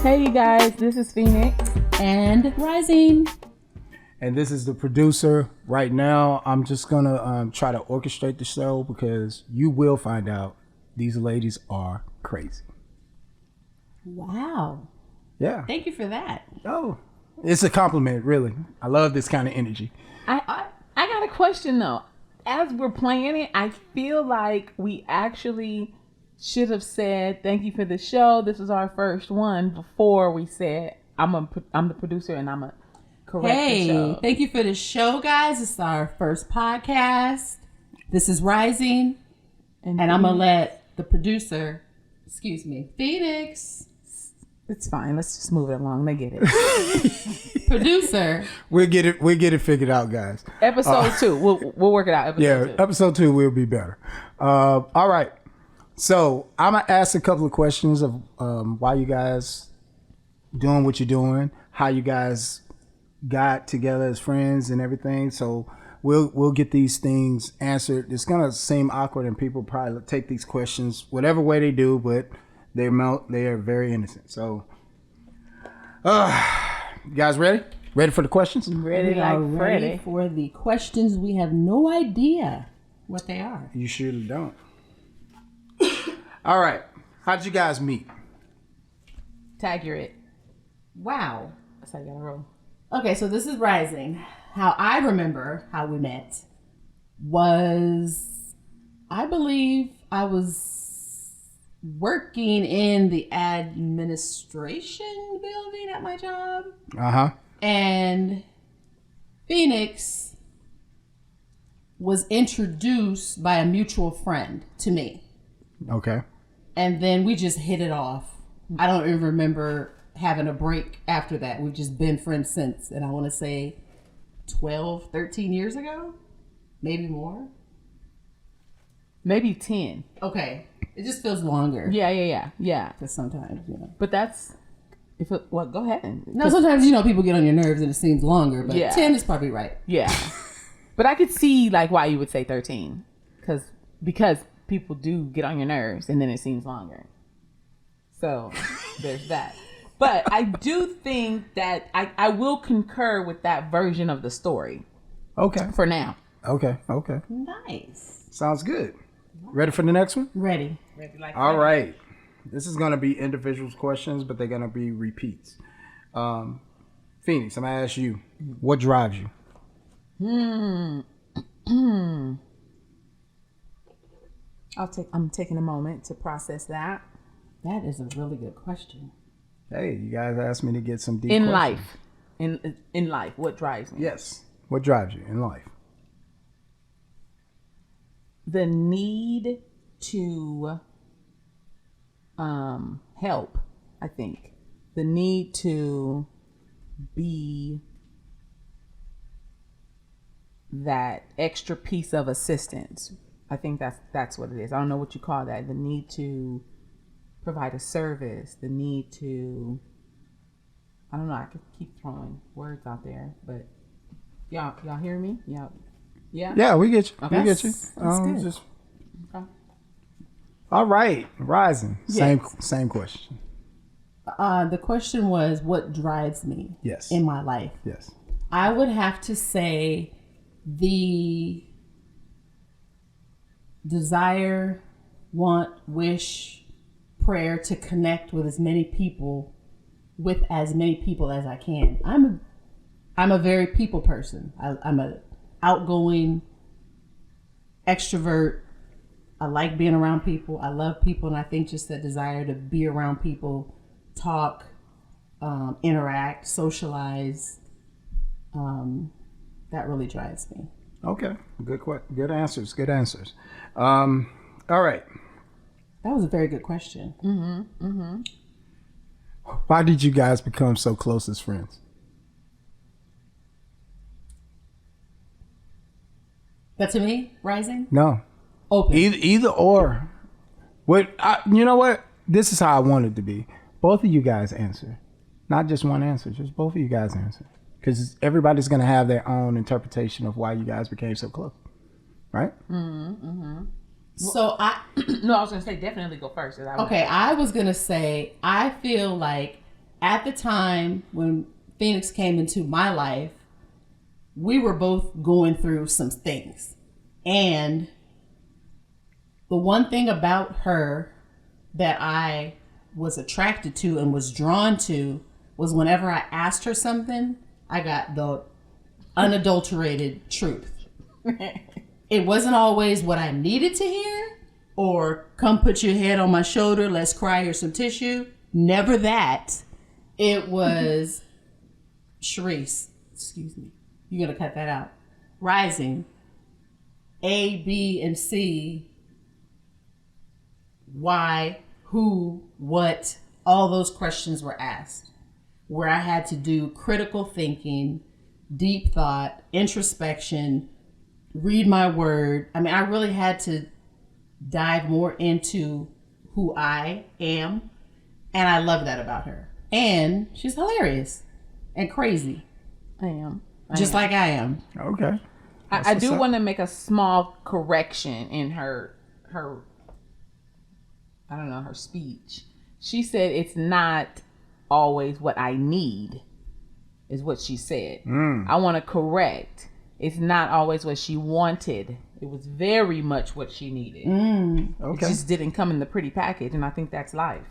Hey you guys, this is Phoenix. And Rising. And this is the producer. Right now, I'm just gonna try to orchestrate the show because you will find out these ladies are crazy. Wow. Yeah. Thank you for that. Oh, it's a compliment, really. I love this kind of energy. I got a question though. As we're playing it, I feel like we actually should have said thank you for the show. This is our first one before we said I'm the producer and I'm a correct the show. Thank you for the show, guys. It's our first podcast. This is Rising, and I'm gonna let the producer, Phoenix. It's fine. Let's just move it along. They get it. Producer. We'll get it figured out, guys. Episode 2. We'll work it out. Episode 2. Episode 2 will be better. All right. So I'm gonna ask a couple of questions of why you guys doing what you're doing, how you guys got together as friends and everything. So we'll get these things answered. It's gonna seem awkward and people probably take these questions whatever way they do, but they are very innocent. So you guys ready? Ready for the questions? Ready We like are ready for the questions. We have no idea what they are. You surely don't. All right. How did you guys meet? Tag you're it. Wow. That's how you gotta roll. Okay, so this is Rising. How I remember how we met was, I believe I was working in the administration building at my job. Uh-huh. And Phoenix was introduced by a mutual friend to me. Okay. And then we just hit it off. I don't even remember having a break after that. We've just been friends since. And I want to say 12, 13 years ago? Maybe more? Maybe 10. Okay. It just feels longer. Yeah. Because sometimes, But that's go ahead. No, sometimes, people get on your nerves and it seems longer. But Yeah. 10 is probably right. Yeah. But I could see why you would say 13. Because people do get on your nerves and then it seems longer. So there's that. But I do think that I will concur with that version of the story. Okay. For now. Okay. Nice. Sounds good. Ready for the next one? Ready. All right. This is going to be individuals questions, but they're going to be repeats. Phoenix, I'm going to ask you, what drives you? I'm taking a moment to process that. That is a really good question. Hey, you guys asked me to get some deep In questions. life. In life, what drives me? Yes. What drives you in life? The need to help, I think. The need to be that extra piece of assistance. I think that's what it is. I don't know what you call that. The need to provide a service, the need to, I don't know, I could keep throwing words out there, but y'all hear me? Yeah. Yeah, we get you. Okay. We get you. good. Okay. All right. Rising. Yes. Same question. The question was, what drives me Yes. in my life? Yes. I would have to say the desire, want, wish, prayer to connect with as many people as I can. I'm a very people person. I'm a outgoing extrovert. I like being around people. I love people, and I think just that desire to be around people, talk, interact, socialize, that really drives me. Okay. Good answers. Good answers. All right. That was a very good question. Why did you guys become so close as friends? That to me, Rising? No. Open. Either or. You know what? This is how I want it to be. Both of you guys answer. Not just one answer. Just both of you guys answer. Because everybody's going to have their own interpretation of why you guys became so close. Right? So I No, I was gonna say definitely go first. okay, I was gonna say I feel like at the time when Phoenix came into my life, we were both going through some things. And the one thing about her that I was attracted to and was drawn to was whenever I asked her something, I got the unadulterated truth. It wasn't always what I needed to hear or come put your head on my shoulder, let's cry, here's some tissue. Never that. It was, Sharice, excuse me, you're going to cut that out. Rising, A, B, and C, why, who, what, all those questions were asked, where I had to do critical thinking, deep thought, introspection, read my word. I mean, I really had to dive more into who I am, and I love that about her. And she's hilarious and crazy, I am. just like I am. Okay. I do want to make a small correction in her I don't know, her speech. She said it's not always what I need, is what she said. I want to correct. It's not always what she wanted. It was very much what she needed. Okay. It just didn't come in the pretty package, and I think that's life.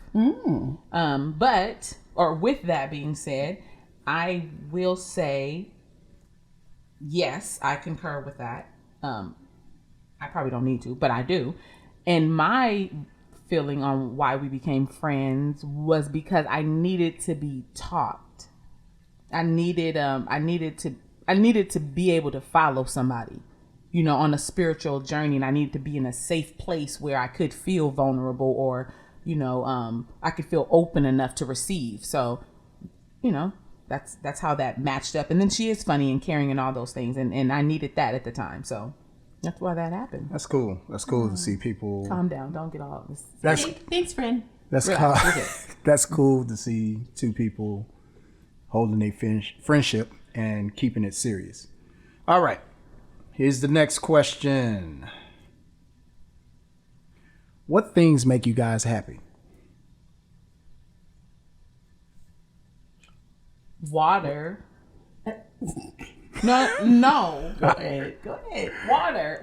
But, or with that being said, I will say, yes, I concur with that. I probably don't need to, but I do. And my feeling on why we became friends was because I needed to be taught. I needed to be able to follow somebody, you know, on a spiritual journey, and I needed to be in a safe place where I could feel vulnerable, or, you know, I could feel open enough to receive. So, you know, that's how that matched up. And then she is funny and caring and all those things, and I needed that at the time. So that's why that happened. That's cool. That's cool to see people. Calm down. Don't get all this. That's Thanks, friend. that's Relax, cool. we're good. That's cool to see two people holding their friendship and keeping it serious. All right. Here's the next question. What things make you guys happy? Water. No. Go ahead.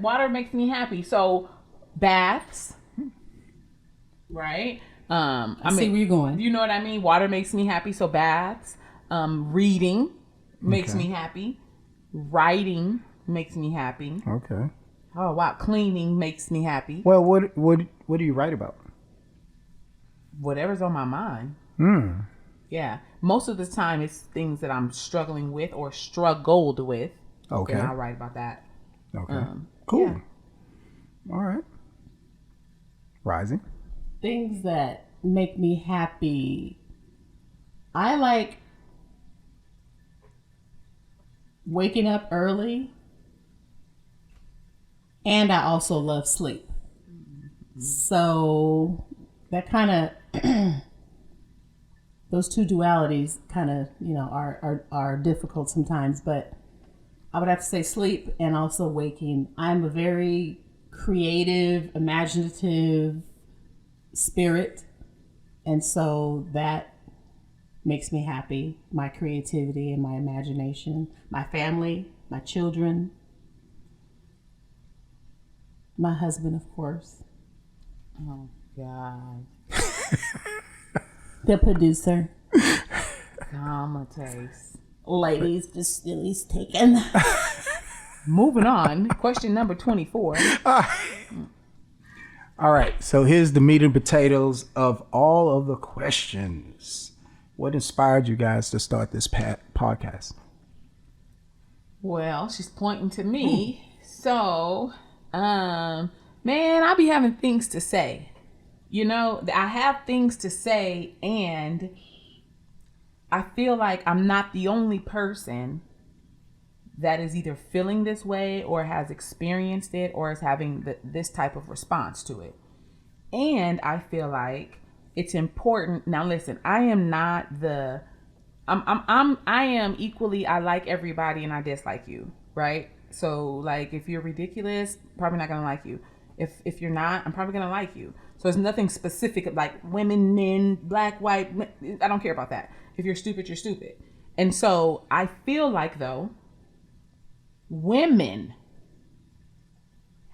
Water makes me happy. So baths, right? I see where you're going. You know what I mean? Water makes me happy. So baths, reading makes me happy. Writing makes me happy. Okay. Oh wow, cleaning makes me happy. Well, what do you write about? Whatever's on my mind. Yeah. Most of the time it's things that I'm struggling with or struggled with. Okay. And I'll write about that. Okay. Cool. Yeah. All right. Rising. Things that make me happy. I like waking up early, and I also love sleep. So that kind of those two dualities kind of, you know, are difficult sometimes, but I would have to say sleep and also waking. I'm a very creative, imaginative spirit, and so that makes me happy. My creativity and my imagination, my family, my children, my husband, of course, Oh God. the producer. Taste. Ladies, just at least taken. Moving on. Question number 24. All right. So here's the meat and potatoes of all of the questions. What inspired you guys to start this podcast? Well, she's pointing to me. So, man, I be having things to say. You know, I have things to say, and I feel like I'm not the only person that is either feeling this way or has experienced it or is having this type of response to it. And I feel like it's important. Now, listen, I am not the, I am equally, I like everybody and I dislike you, right? So like, if you're ridiculous, probably not gonna like you. If you're not, I'm probably gonna like you. So it's nothing specific like women, men, black, white. I don't care about that. If you're stupid, you're stupid. And so I feel like though, women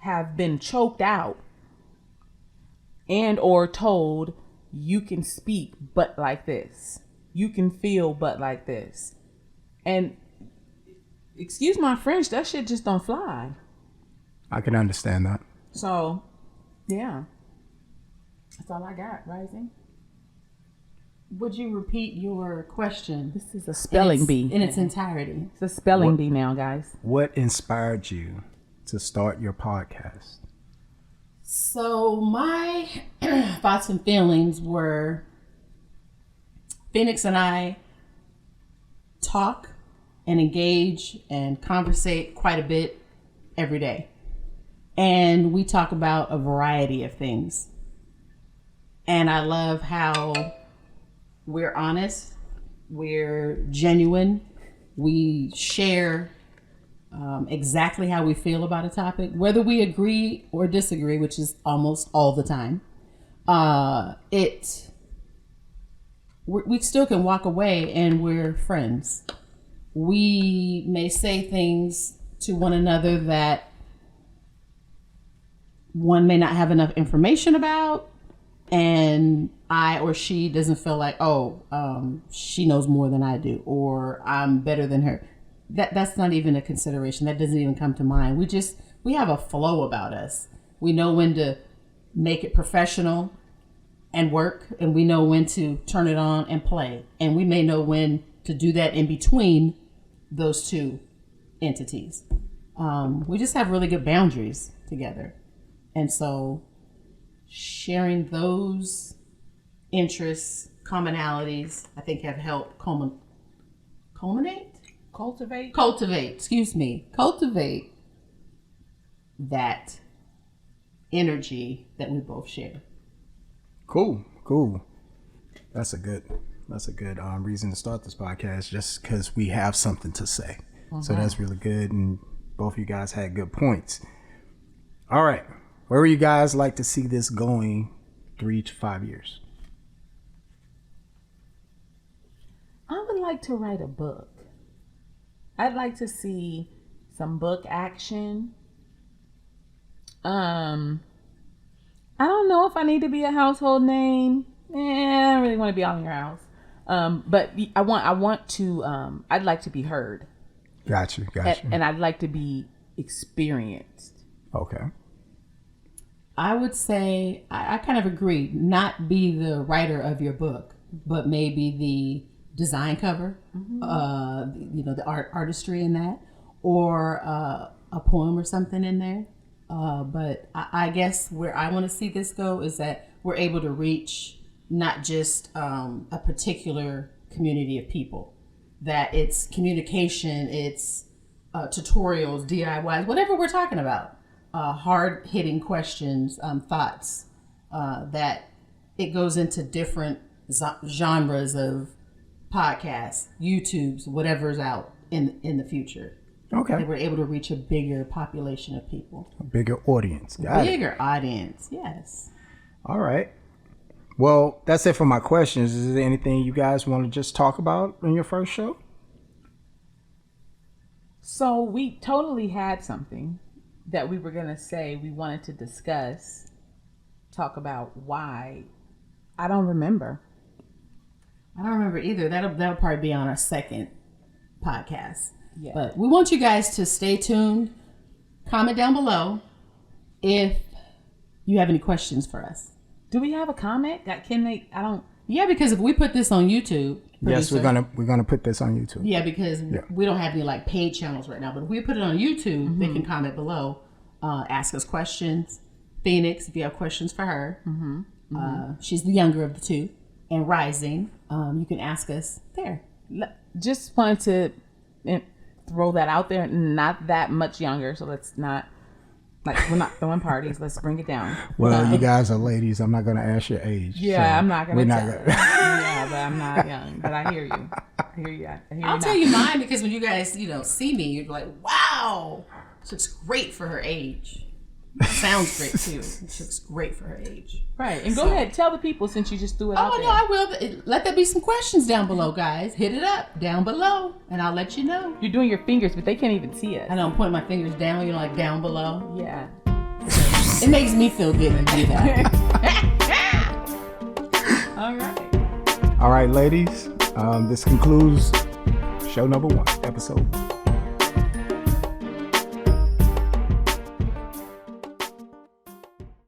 have been choked out and or told you can speak but like this, you can feel but like this, and excuse my French, that shit just don't fly. I can understand that. So yeah, that's all I got. Rising. Would you repeat your question? This is a spelling bee in its entirety. It's a spelling bee now, guys. What inspired you to start your podcast? So my thoughts and feelings were, Phoenix and I talk and engage and conversate quite a bit every day. And we talk about a variety of things. And I love how we're honest, we're genuine, we share exactly how we feel about a topic, whether we agree or disagree, which is almost all the time. We still can walk away and we're friends. We may say things to one another that one may not have enough information about, and I or she doesn't feel like, she knows more than I do, or I'm better than her. That's not even a consideration. That doesn't even come to mind. We have a flow about us. We know when to make it professional and work, and we know when to turn it on and play. And we may know when to do that in between those two entities. We just have really good boundaries together. And so sharing those interests, commonalities, I think have helped cultivate that energy that we both share. Cool. That's a good reason to start this podcast, just because we have something to say. So that's really good, and both of you guys had good points. All right, where would you guys like to see this going 3 to 5 years? I would like to write a book. I'd like to see some book action. I don't know if I need to be a household name. I don't really want to be all in your house. But I'd like to be heard. Got you. And I'd like to be experienced. Okay. I would say, I kind of agree, not be the writer of your book, but maybe the design cover, the artistry in that, or a poem or something in there. But I guess where I want to see this go is that we're able to reach not just a particular community of people, that it's communication, it's tutorials, DIYs, whatever we're talking about, hard-hitting questions, thoughts, that it goes into different genres of podcasts, YouTubes, whatever's out in the future. Okay. That we're able to reach a bigger population of people. A bigger audience. Bigger audience, yes. All right. Well, that's it for my questions. Is there anything you guys want to just talk about in your first show? So we totally had something that we were going to say we wanted to discuss, talk about why. I don't remember. I don't remember either. That'll probably be on our second podcast. Yeah. But we want you guys to stay tuned. Comment down below if you have any questions for us. Do we have a comment? Yeah, because if we put this on YouTube, Yes, we're gonna put this on YouTube. Yeah, because we don't have any like paid channels right now. But if we put it on YouTube, they can comment below, ask us questions. Phoenix, if you have questions for her, she's the younger of the two, and Rising, you can ask us there. Just wanted to throw that out there. Not that much younger, so let's not. Like, we're not throwing parties. Let's bring it down. Well, you guys are ladies. I'm not going to ask your age. Yeah, so I'm not going to tell. Gonna... Yeah, but I'm not young. But I hear you. I'll tell you mine, because when you guys, see me, you're like, wow, she looks great for her age. Sounds great too. She looks great for her age. Right. And go ahead, tell the people since you just threw it out Oh there. no, I will. Let there be some questions down below, guys. Hit it up down below, and I'll let you know. You're doing your fingers, but they can't even see us. I know I'm pointing my fingers down. You're like down below. Yeah. It makes me feel good to do that. All right. All right, ladies. This concludes show number 1, episode 1.